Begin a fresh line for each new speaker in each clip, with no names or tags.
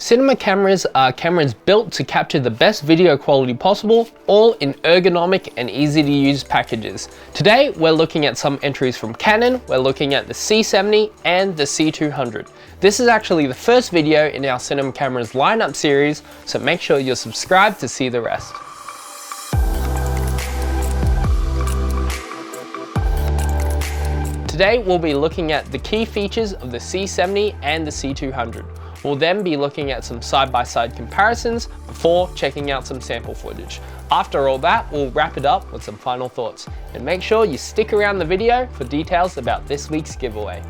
Cinema cameras are cameras built to capture the best video quality possible, all in ergonomic and easy to use packages. Today, we're looking at some entries from Canon, we're looking at the C70 and the C200. This is actually the first video in our Cinema Cameras lineup series, so make sure you're subscribed to see the rest. Today, we'll be looking at the key features of the C70 and the C200. We'll then be looking at some side-by-side comparisons before checking out some sample footage. After all that, we'll wrap it up with some final thoughts. And make sure you stick around the video for details about this week's giveaway.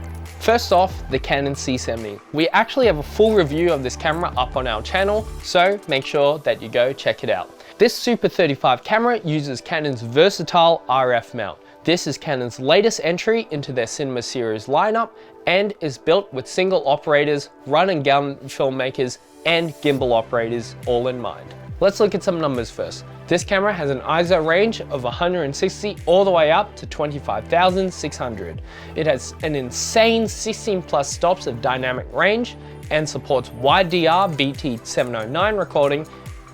First off, the Canon C70. We actually have a full review of this camera up on our channel, so make sure that you go check it out. This Super 35 camera uses Canon's versatile RF mount. This is Canon's latest entry into their cinema series lineup and is built with single operators, run and gun filmmakers, and gimbal operators all in mind. Let's look at some numbers first. This camera has an ISO range of 160 all the way up to 25,600. It has an insane 16 plus stops of dynamic range and supports wide-DR BT709 recording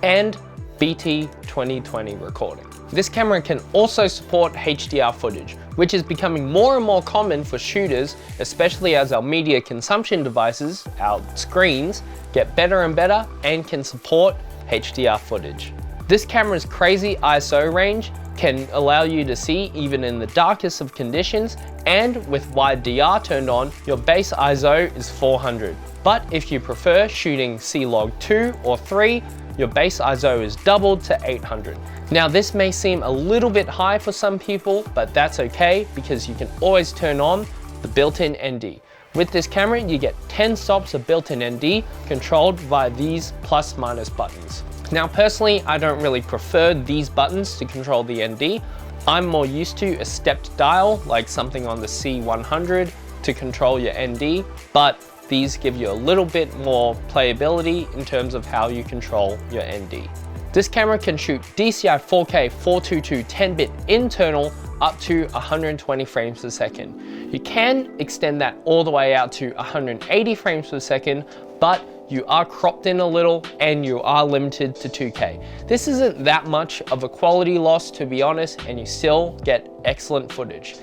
and BT 2020 recording. This camera can also support HDR footage, which is becoming more and more common for shooters, especially as our media consumption devices, our screens, get better and better and can support HDR footage. This camera's crazy ISO range can allow you to see even in the darkest of conditions, and with wide DR turned on, your base ISO is 400. But if you prefer shooting C-Log 2 or 3, your base ISO is doubled to 800. Now this may seem a little bit high for some people, but that's okay because you can always turn on the built-in ND. With this camera, you get 10 stops of built-in ND controlled via these plus/minus buttons. Now personally, I don't really prefer these buttons to control the ND. I'm more used to a stepped dial, like something on the C100 to control your ND, but these give you a little bit more playability in terms of how you control your ND. This camera can shoot DCI 4K 422 10-bit internal up to 120 frames per second. You can extend that all the way out to 180 frames per second, but you are cropped in a little and you are limited to 2K. This isn't that much of a quality loss, to be honest, and you still get excellent footage.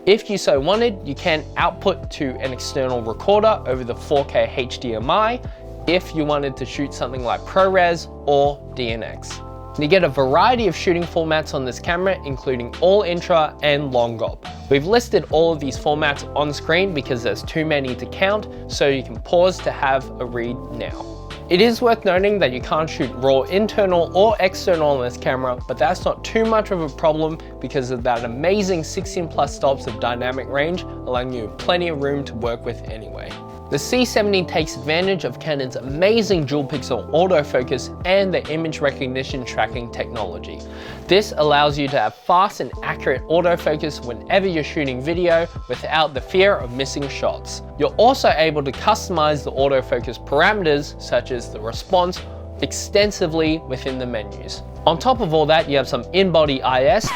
If you so wanted, you can output to an external recorder over the 4K HDMI if you wanted to shoot something like ProRes or DNX. You get a variety of shooting formats on this camera, including all intra and long GOP. We've listed all of these formats on screen because there's too many to count, so you can pause to have a read now. It is worth noting that you can't shoot raw internal or external on this camera, but that's not too much of a problem because of that amazing 16 plus stops of dynamic range, allowing you plenty of room to work with anyway. The C70 takes advantage of Canon's amazing dual pixel autofocus and the image recognition tracking technology. This allows you to have fast and accurate autofocus whenever you're shooting video without the fear of missing shots. You're also able to customize the autofocus parameters, such as the response, extensively within the menus. On top of all that, you have some in-body IS.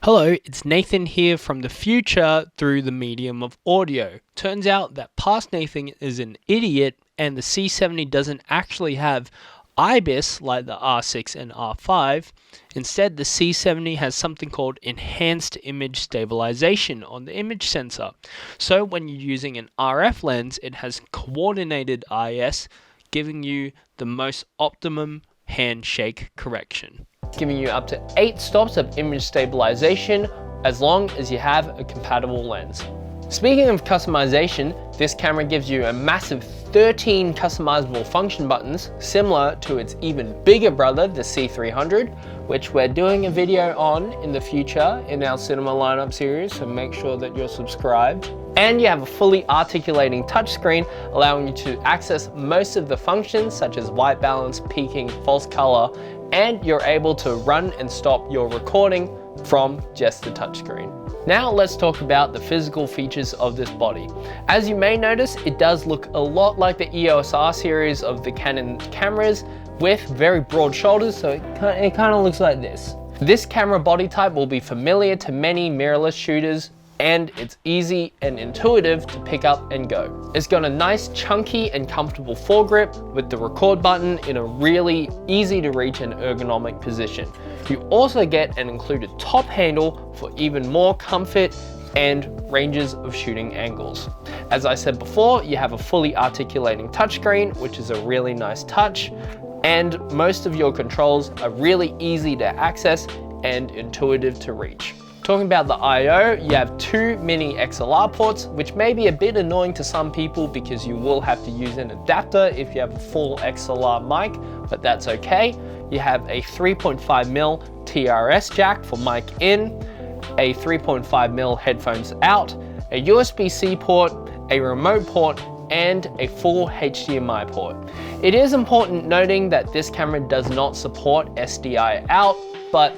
Hello, it's Nathan here from the future through the medium of audio. Turns out that past Nathan is an idiot and the C70 doesn't actually have IBIS like the R6 and R5. Instead, the C70 has something called enhanced image stabilization on the image sensor. So when you're using an RF lens, it has coordinated IS, giving you the most optimum handshake correction, giving you up to 8 stops of image stabilization as long as you have a compatible lens. Speaking of customization, this camera gives you a massive 13 customizable function buttons, similar to its even bigger brother, the C300, which we're doing a video on in the future in our cinema lineup series, so make sure that you're subscribed. And you have a fully articulating touchscreen, allowing you to access most of the functions such as white balance, peaking, false color, and you're able to run and stop your recording from just the touchscreen. Now let's talk about the physical features of this body. As you may notice, it does look a lot like the EOS R series of the Canon cameras with very broad shoulders, so it kind of looks like this. This camera body type will be familiar to many mirrorless shooters and it's easy and intuitive to pick up and go. It's got a nice chunky and comfortable foregrip with the record button in a really easy to reach and ergonomic position. You also get an included top handle for even more comfort and ranges of shooting angles. As I said before, you have a fully articulating touchscreen, which is a really nice touch, and most of your controls are really easy to access and intuitive to reach. Talking about the I/O, you have 2 mini XLR ports, which may be a bit annoying to some people because you will have to use an adapter if you have a full XLR mic, but that's okay. You have a 3.5mm TRS jack for mic in, a 3.5mm headphones out, a USB-C port, a remote port, and a full HDMI port. It is important noting that this camera does not support SDI out, but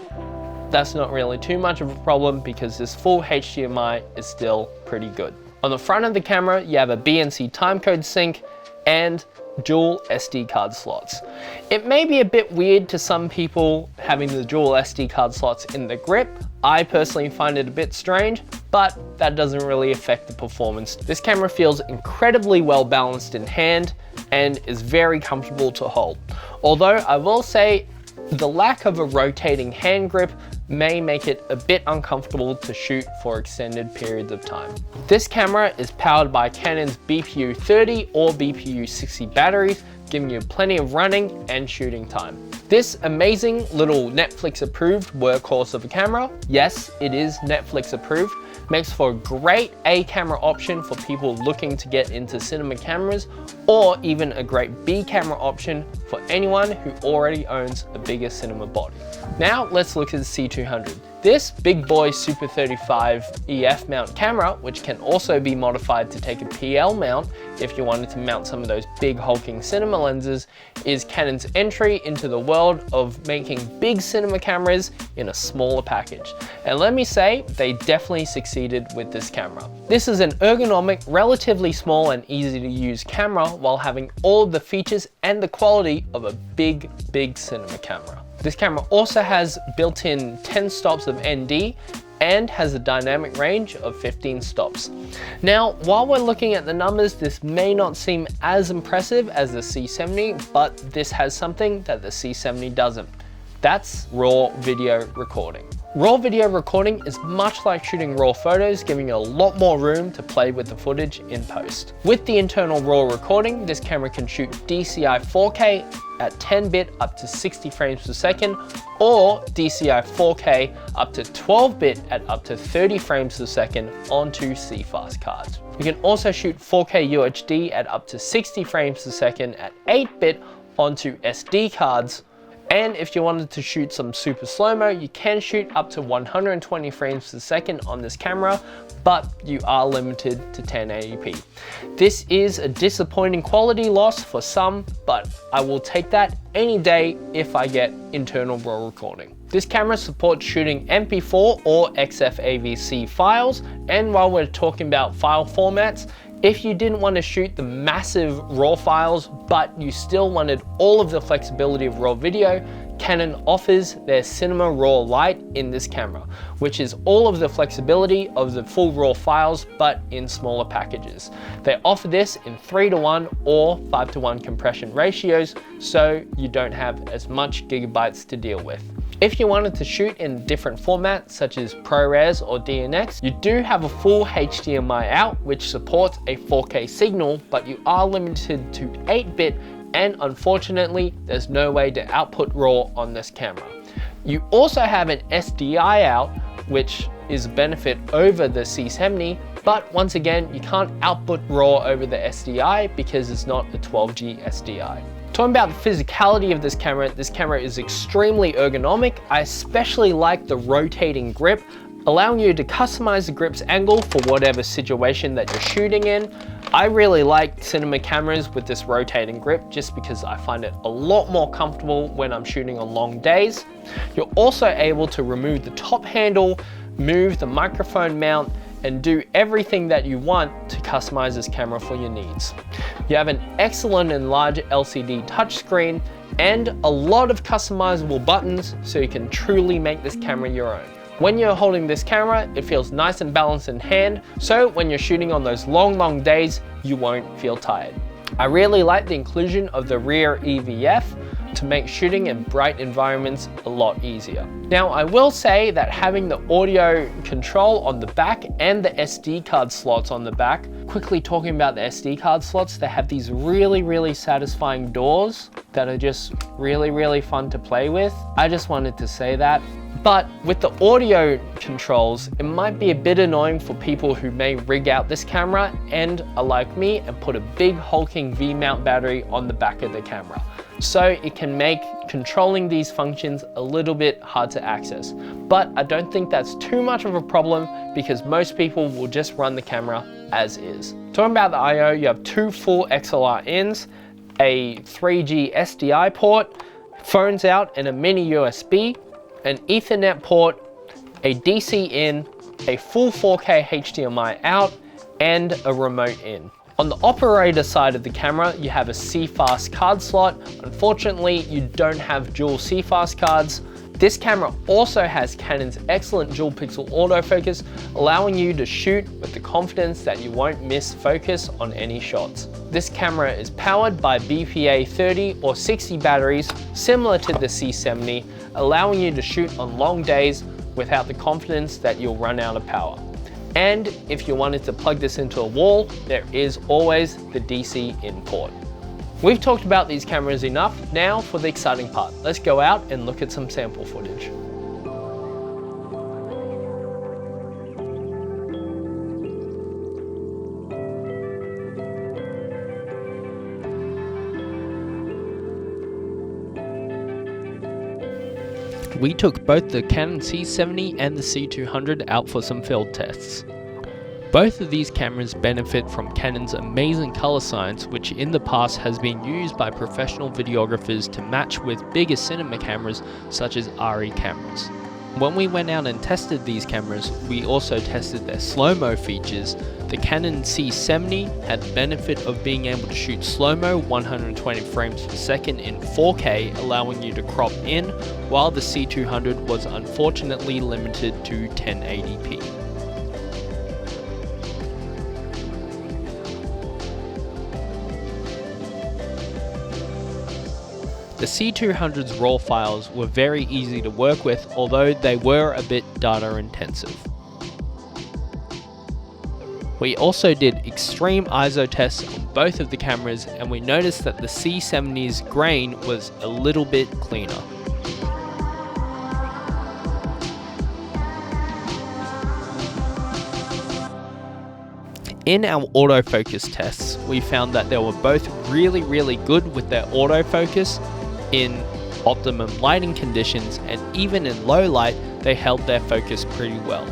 that's not really too much of a problem because this full HDMI is still pretty good. On the front of the camera, you have a BNC timecode sync and dual SD card slots. It may be a bit weird to some people having the dual SD card slots in the grip. I personally find it a bit strange, but that doesn't really affect the performance. This camera feels incredibly well balanced in hand and is very comfortable to hold. Although I will say the lack of a rotating hand grip may make it a bit uncomfortable to shoot for extended periods of time. This camera is powered by Canon's BPU 30 or BPU 60 batteries, giving you plenty of running and shooting time. This amazing little Netflix approved workhorse of a camera, yes, it is Netflix approved, makes for a great A camera option for people looking to get into cinema cameras, or even a great B camera option for anyone who already owns a bigger cinema body. Now let's look at the C200. This big boy Super 35 EF mount camera, which can also be modified to take a PL mount if you wanted to mount some of those big hulking cinema lenses, is Canon's entry into the world of making big cinema cameras in a smaller package. And let me say, they definitely succeeded with this camera. This is an ergonomic, relatively small and easy to use camera while having all of the features and the quality of a big cinema camera. This camera also has built-in 10 stops of ND and has a dynamic range of 15 stops. Now, while we're looking at the numbers, this may not seem as impressive as the C70, but this has something that the C70 doesn't. That's raw video recording. Raw video recording is much like shooting raw photos, giving you a lot more room to play with the footage in post. With the internal raw recording, this camera can shoot DCI 4K at 10-bit up to 60 frames per second, or DCI 4K up to 12-bit at up to 30 frames per second onto CFast cards. You can also shoot 4K UHD at up to 60 frames per second at 8-bit onto SD cards. And if you wanted to shoot some super slow-mo, you can shoot up to 120 frames per second on this camera, but you are limited to 1080p. This is a disappointing quality loss for some, but I will take that any day if I get internal raw recording. This camera supports shooting MP4 or XFAVC files, and while we're talking about file formats, if you didn't want to shoot the massive RAW files, but you still wanted all of the flexibility of RAW video, Canon offers their Cinema RAW Lite in this camera, which is all of the flexibility of the full RAW files, but in smaller packages. They offer this in 3:1 or 5:1 compression ratios, so you don't have as much gigabytes to deal with. If you wanted to shoot in different formats such as ProRes or DNX, you do have a full HDMI out which supports a 4K signal, but you are limited to 8-bit, and unfortunately there's no way to output RAW on this camera. You also have an SDI out, which is a benefit over the C70, but once again you can't output RAW over the SDI because it's not a 12G SDI. Talking about the physicality of this camera is extremely ergonomic. I especially like the rotating grip, allowing you to customize the grip's angle for whatever situation that you're shooting in. I really like cinema cameras with this rotating grip just because I find it a lot more comfortable when I'm shooting on long days. You're also able to remove the top handle, move the microphone mount, and do everything that you want to customize this camera for your needs. You have an excellent and large LCD touchscreen and a lot of customizable buttons so you can truly make this camera your own. When you're holding this camera, it feels nice and balanced in hand, so when you're shooting on those long days, you won't feel tired. I really like the inclusion of the rear EVF to make shooting in bright environments a lot easier. Now, I will say that having the audio control on the back and the SD card slots on the back, quickly talking about the SD card slots, they have these really satisfying doors that are just really fun to play with. I just wanted to say that. But with the audio controls, it might be a bit annoying for people who may rig out this camera and are like me and put a big hulking V-mount battery on the back of the camera. So it can make controlling these functions a little bit hard to access. But I don't think that's too much of a problem because most people will just run the camera as is. Talking about the I/O, you have two full XLR ins, a 3G SDI port, phones out, and a mini USB, an Ethernet port, a DC in, a full 4K HDMI out, and a remote in. On the operator side of the camera, you have a CFast card slot. Unfortunately, you don't have dual CFast cards. This camera also has Canon's excellent dual pixel autofocus, allowing you to shoot with the confidence that you won't miss focus on any shots. This camera is powered by BPA 30 or 60 batteries, similar to the C70, allowing you to shoot on long days without the confidence that you'll run out of power. And if you wanted to plug this into a wall, there is always the DC in port. We've talked about these cameras enough. Now for the exciting part. Let's go out and look at some sample footage. We took both the Canon C70 and the C200 out for some field tests. Both of these cameras benefit from Canon's amazing color science, which in the past has been used by professional videographers to match with bigger cinema cameras such as RE cameras. When we went out and tested these cameras, we also tested their slow-mo features. The Canon C70 had the benefit of being able to shoot slow-mo 120 frames per second in 4K, allowing you to crop in, while the C200 was unfortunately limited to 1080p. The C200's RAW files were very easy to work with, although they were a bit data intensive. We also did extreme ISO tests on both of the cameras, and we noticed that the C70's grain was a little bit cleaner. In our autofocus tests, we found that they were both really good with their autofocus in optimum lighting conditions, and even in low light, they held their focus pretty well.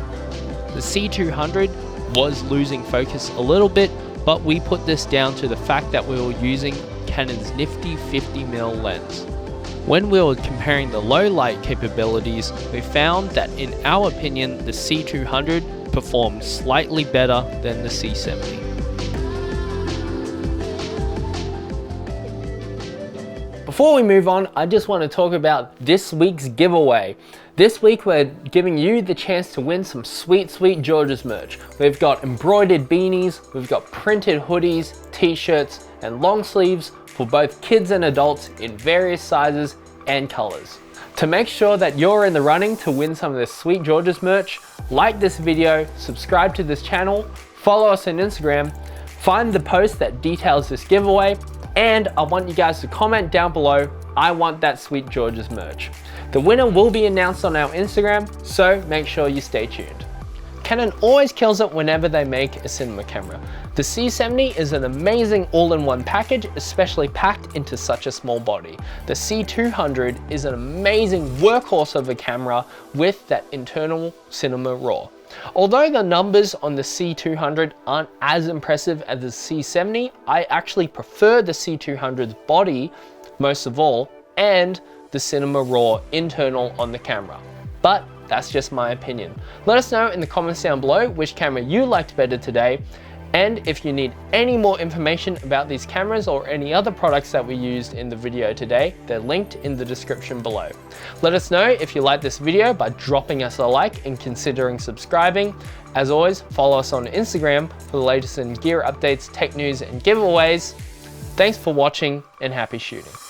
The C200 was losing focus a little bit, but we put this down to the fact that we were using Canon's nifty 50mm lens. When we were comparing the low light capabilities, we found that in our opinion, the C200 performed slightly better than the C70. Before we move on, I just want to talk about this week's giveaway. This week we're giving you the chance to win some sweet George's merch. We've got embroidered beanies, we've got printed hoodies, t-shirts, and long sleeves for both kids and adults in various sizes and colors. To make sure that you're in the running to win some of this sweet George's merch, like this video, subscribe to this channel, follow us on Instagram, find the post that details this giveaway, and I want you guys to comment down below, I want that sweet George's merch. The winner will be announced on our Instagram, so make sure you stay tuned. Canon always kills it whenever they make a cinema camera. The C70 is an amazing all-in-one package, especially packed into such a small body. The C200 is an amazing workhorse of a camera with that internal cinema RAW. Although the numbers on the C200 aren't as impressive as the C70, I actually prefer the C200's body most of all, and the cinema RAW internal on the camera. But that's just my opinion. Let us know in the comments down below which camera you liked better today, And if you need any more information about these cameras or any other products that we used in the video today, they're linked in the description below. Let us know if you like this video by dropping us a like and considering subscribing. As always, follow us on Instagram for the latest in gear updates, tech news, and giveaways. Thanks for watching and happy shooting.